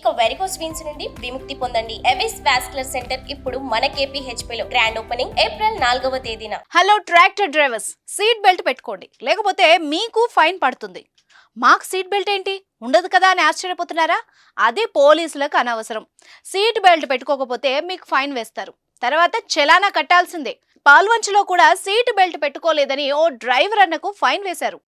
ఇక varicose veins నుండి విముక్తి పొందండి. ఎవిస్ వాస్కులర్ సెంటర్ ఇప్పుడు మన KPHP లో గ్రాండ్ ఓపెనింగ్ ఏప్రిల్ 4వ తేదీన. Hello tractor drivers, seat belt పెట్టుకోండి, లేకపోతే మీకు ఫైన్ పడుతుంది. మాకు సీట్ బెల్ట్ ఏంటి ఉండదు కదా అని ఆశ్చర్యపోతున్నారా? అది పోలీసులకు అనవసరం. సీట్ బెల్ట్ పెట్టుకోకపోతే మీకు ఫైన్ వేస్తారు, తర్వాత చలానా కట్టాల్సిందే. పాల్వంచలో కూడా సీట్ బెల్ట్ పెట్టుకోలేదని ఓ డ్రైవర్ అన్నకు ఫైన్ వేశారు.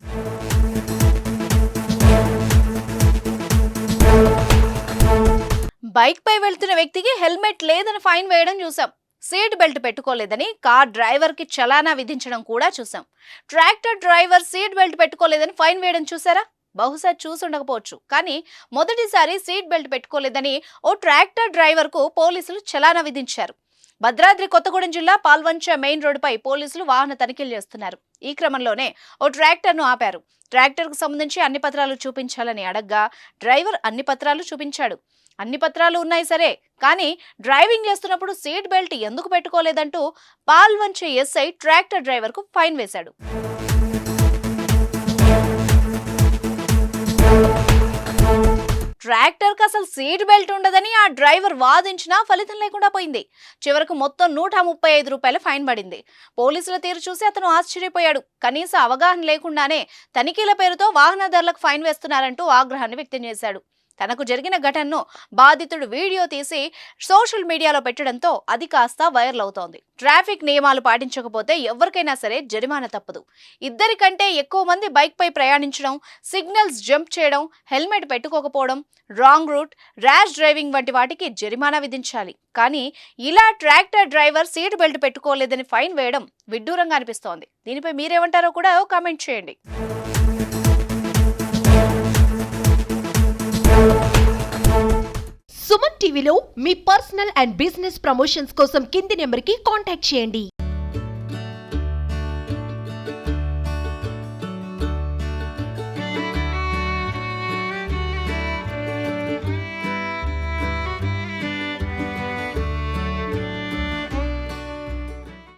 బైక్ పై వెళ్తున్న వ్యక్తికి హెల్మెట్ లేదని ఫైన్ వేయడం చూసాం. సీట్ బెల్ట్ పెట్టుకోలేదని కార్ డ్రైవర్ కి చలానా విధించడం కూడా చూసాం. ట్రాక్టర్ డ్రైవర్ సీట్ బెల్ట్ పెట్టుకోలేదని ఫైన్ వేయడం చూసారా? బహుశా చూసుండకపోవచ్చు, కానీ మొదటిసారి సీట్ బెల్ట్ పెట్టుకోలేదని ఓ ట్రాక్టర్ డ్రైవర్ కు పోలీసులు చలానా విధించారు. భద్రాద్రి కొత్తగూడెం జిల్లా పాల్వంచ మెయిన్ రోడ్డుపై పోలీసులు వాహన తనిఖీలు చేస్తున్నారు. ఈ క్రమంలోనే ఓ ట్రాక్టర్ ను ఆపారు. ట్రాక్టర్ కు సంబంధించి అన్ని పత్రాలు చూపించాలని అడగ్గా డ్రైవర్ అన్ని పత్రాలు చూపించాడు. అన్ని పత్రాలు ఉన్నాయి సరే, కానీ డ్రైవింగ్ చేస్తున్నప్పుడు సీట్ బెల్ట్ ఎందుకు పెట్టుకోలేదంటూ పాల్వంచ ఎస్ఐ ట్రాక్టర్ డ్రైవర్ కు ఫైన్ వేశాడు. ట్రాక్టర్ కు అసలు సీట్ బెల్ట్ ఉండదని ఆ డ్రైవర్ వాదించినా ఫలితం లేకుండా పోయింది. చివరకు మొత్తం 135 రూపాయల ఫైన్ పడింది. పోలీసుల తీరు చూసి అతను ఆశ్చర్యపోయాడు. కనీస అవగాహన లేకుండానే తనిఖీల పేరుతో వాహనదారులకు ఫైన్ వేస్తున్నారంటూ ఆగ్రహాన్ని వ్యక్తం చేశాడు. తనకు జరిగిన ఘటనను బాధితుడు వీడియో తీసి సోషల్ మీడియాలో పెట్టడంతో అది కాస్త వైరల్ అవుతోంది. ట్రాఫిక్ నియమాలు పాటించకపోతే ఎవరికైనా సరే జరిమానా తప్పదు. ఇద్దరికంటే ఎక్కువ మంది బైక్ పై ప్రయాణించడం, సిగ్నల్స్ జంప్ చేయడం, హెల్మెట్ పెట్టుకోకపోవడం, రాంగ్ రూట్, ర్యాష్ డ్రైవింగ్ వంటి వాటికి జరిమానా విధించాలి. కానీ ఇలా ట్రాక్టర్ డ్రైవర్ సీట్ బెల్ట్ పెట్టుకోలేదని ఫైన్ వేయడం విడ్డూరంగా అనిపిస్తోంది. దీనిపై మీరేమంటారో కూడా కామెంట్ చేయండి. సుమన్ టీవీలో మీ పర్సనల్ అండ్ బిజినెస్ ప్రమోషన్స్ కోసం కింది నెంబర్కి కాంటాక్ట్ చేయండి.